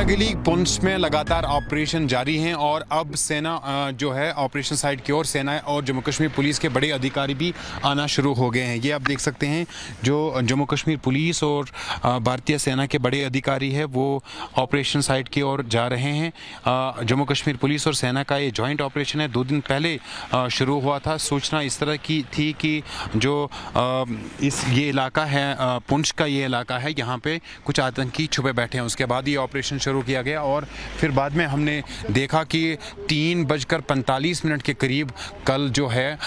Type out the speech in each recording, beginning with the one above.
कारगिल पुंछ में लगातार ऑपरेशन जारी हैं और अब सेना जो है ऑपरेशन साइड की ओर सेना और जम्मू कश्मीर पुलिस के बड़े अधिकारी भी आना शुरू हो गए हैं। ये आप देख सकते हैं जो जम्मू कश्मीर पुलिस और भारतीय सेना के बड़े अधिकारी हैं वो ऑपरेशन साइड की ओर जा रहे हैं। जम्मू कश्मीर पुलिस और सेना का ये जॉइंट ऑपरेशन है, 2 दिन पहले शुरू हुआ था। सूचना इस तरह की थी कि जो ये इलाका है पुंछ का ये इलाका है, यहाँ पे कुछ आतंकी छुपे बैठे हैं। उसके बाद ये ऑपरेशन शुरू किया गया और फिर बाद में हमने देखा कि 3:45 के करीब कल जो है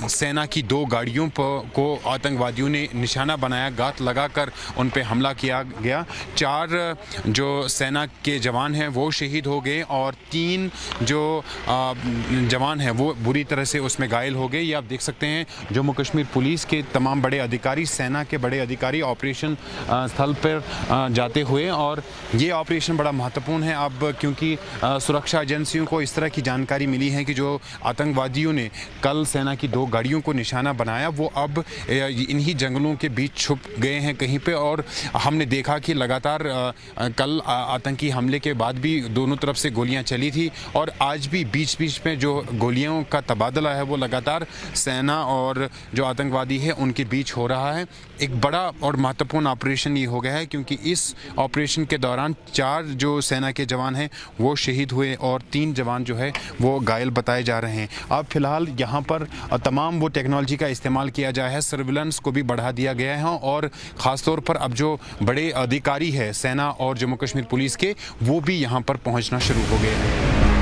सेना की 2 गाड़ियों को आतंकवादियों ने निशाना बनाया, गात लगाकर उन पे हमला किया गया। 4 जो सेना के जवान हैं वो शहीद हो गए और 3 जो जवान हैं वो बुरी तरह से उसमें घायल हो गए। ये आप देख सकते हैं जम्मू कश्मीर पुलिस के तमाम बड़े अधिकारी, सेना के बड़े अधिकारी ऑपरेशन स्थल पर जाते हुए, और ये ऑपरेशन बड़ा महत्वपूर्ण है अब क्योंकि सुरक्षा एजेंसियों को इस तरह की जानकारी मिली है कि जो आतंकवादियों ने कल सेना की 2 गाड़ियों को निशाना बनाया वो अब इन्हीं जंगलों के बीच छुप गए हैं कहीं पे। और हमने देखा कि लगातार कल आतंकी हमले के बाद भी दोनों तरफ से गोलियां चली थी और आज भी बीच बीच में जो गोलियों का तबादला है वो लगातार सेना और जो आतंकवादी है उनके बीच हो रहा है। एक बड़ा और महत्वपूर्ण ऑपरेशन ये हो गया है क्योंकि इस ऑपरेशन के दौरान 4 जो सेना के जवान हैं वो शहीद हुए और 3 जवान जो है वो घायल बताए जा रहे हैं। अब फिलहाल यहाँ पर तमाम वो टेक्नोलॉजी का इस्तेमाल किया जाए है, सर्विलेंस को भी बढ़ा दिया गया है और ख़ास तौर पर अब जो बड़े अधिकारी है सेना और जम्मू कश्मीर पुलिस के वो भी यहाँ पर पहुँचना शुरू हो गए हैं।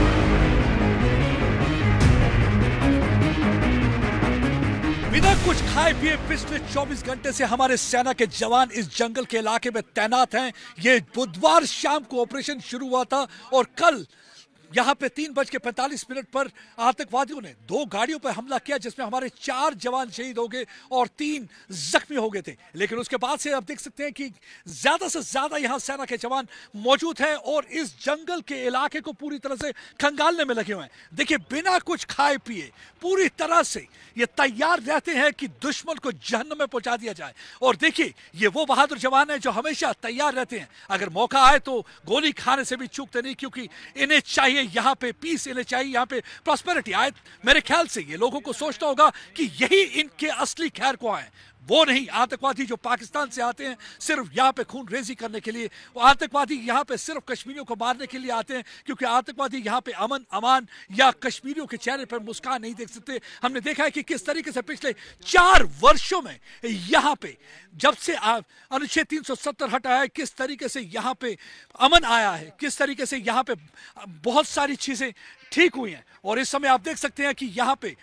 बिना कुछ खाए पिए पिछले 24 घंटे से हमारे सेना के जवान इस जंगल के इलाके में तैनात हैं। ये बुधवार शाम को ऑपरेशन शुरू हुआ था और कल यहाँ पे 3:45 पर आतंकवादियों ने 2 गाड़ियों पर हमला किया जिसमें हमारे 4 जवान शहीद हो गए और 3 जख्मी हो गए थे। लेकिन उसके बाद से आप देख सकते हैं कि ज्यादा से ज्यादा यहाँ सेना के जवान मौजूद हैं और इस जंगल के इलाके को पूरी तरह से खंगालने में लगे हुए हैं। देखिए, बिना कुछ खाए पिए पूरी तरह से ये तैयार रहते हैं कि दुश्मन को जहन्नम में पहुंचा दिया जाए। और देखिए, ये वो बहादुर जवान हैं जो हमेशा तैयार रहते हैं, अगर मौका आए तो गोली खाने से भी चूकते नहीं, क्योंकि इन्हें चाहिए यहाँ पे पीस, इन्हें चाहिए यहाँ पे प्रॉस्पेरिटी आए। मेरे ख्याल से ये लोगों को सोचना होगा कि यही इनके असली खैर को आए, वो नहीं आतंकवादी जो पाकिस्तान से आते हैं सिर्फ यहाँ पे खून रेजी करने के लिए। वो आतंकवादी यहाँ पे सिर्फ कश्मीरियों को मारने के लिए आते हैं, क्योंकि आतंकवादी यहाँ पे अमन अमान या कश्मीरियों के चेहरे पर मुस्कान नहीं देख सकते। हमने देखा है कि किस तरीके से पिछले 4 वर्षों में यहाँ पे जब से अनुच्छेद 370 हटा है, किस तरीके से यहाँ पे अमन आया है, किस तरीके से यहाँ पे बहुत सारी चीजें ठीक हुई हैं। और इस समय आप देख सकते हैं कि यहाँ पे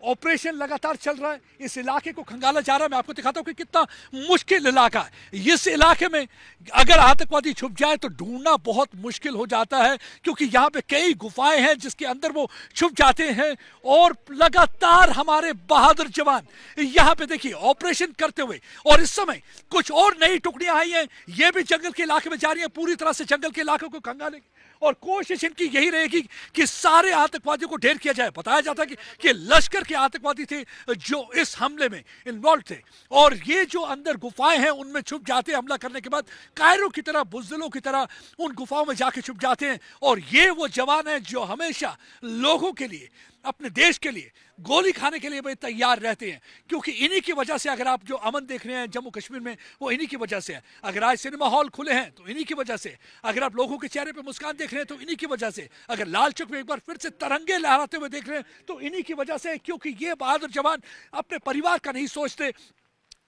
ऑपरेशन लगातार चल रहा है, इस इलाके को खंगाला जा रहा है। मैं आपको दिखाता हूं कि कितना मुश्किल इलाका है। इस इलाके में अगर आतंकवादी छुप जाए तो ढूंढना बहुत मुश्किल हो जाता है, क्योंकि यहाँ पे कई गुफाएं हैं जिसके अंदर वो छुप जाते हैं। और लगातार हमारे बहादुर जवान यहाँ पे देखिए ऑपरेशन करते हुए, और इस समय कुछ और नई टुकड़ियां आई हैं, ये भी जंगल के इलाके में जा रही है, पूरी तरह से जंगल के इलाके को खंगालेंगे और कोशिश इनकी यही रहेगी कि सारे आतंकवादियों को ढेर किया जाए। बताया जाता है कि लश्कर के आतंकवादी थे जो इस हमले में इन्वॉल्व थे, और ये जो अंदर गुफाएं हैं उनमें छुप जाते हैं। हमला करने के बाद कायरों की तरह, बुज़दिलों की तरह उन गुफाओं में जाके छुप जाते हैं। और ये वो जवान हैं जो हमेशा लोगों के लिए, अपने देश के लिए गोली खाने के लिए भी तैयार रहते हैं, क्योंकि इन्हीं की वजह से अगर आप जो अमन देख रहे हैं जम्मू कश्मीर में वो इन्हीं की वजह से है। अगर आज सिनेमा हॉल खुले हैं तो इन्हीं की वजह से, अगर आप लोगों के चेहरे पे मुस्कान देख रहे हैं तो इन्हीं की वजह से, अगर लाल चौक में एक बार फिर से तिरंगे लहराते हुए देख रहे हैं तो इन्हीं की वजह से, क्योंकि ये बहादुर जवान अपने परिवार का नहीं सोचते,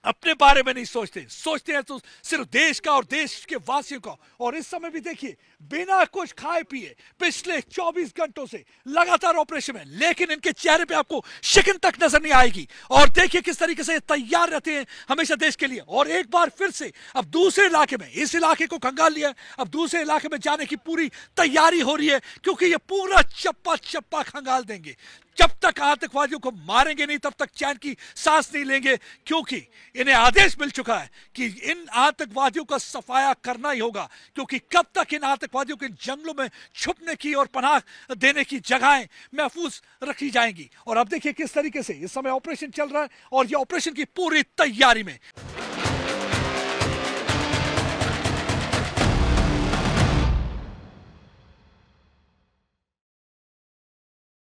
अपने बारे में नहीं सोचते, सोचते हैं तो सिर्फ देश का और देश के वासियों का। और इस समय भी देखिए, बिना कुछ खाए पिए पिछले 24 घंटों से लगातार ऑपरेशन है, लेकिन इनके चेहरे पे आपको शिकन तक नजर नहीं आएगी। और देखिए किस तरीके से तैयार रहते हैं हमेशा देश के लिए। और एक बार फिर से अब दूसरे इलाके में, इस इलाके को खंगाल लिया, अब दूसरे इलाके में जाने की पूरी तैयारी हो रही है, क्योंकि ये पूरा चप्पा चप्पा खंगाल देंगे। जब तक आतंकवादियों को मारेंगे नहीं तब तक चैन की सांस नहीं लेंगे, क्योंकि इन्हें आदेश मिल चुका है कि इन आतंकवादियों का सफाया करना ही होगा। क्योंकि कब तक इन आतंकवादियों के जंगलों में छुपने की और पनाह देने की जगहें महफूज रखी जाएंगी। और अब देखिए किस तरीके से इस समय ऑपरेशन चल रहा है और ये ऑपरेशन की पूरी तैयारी में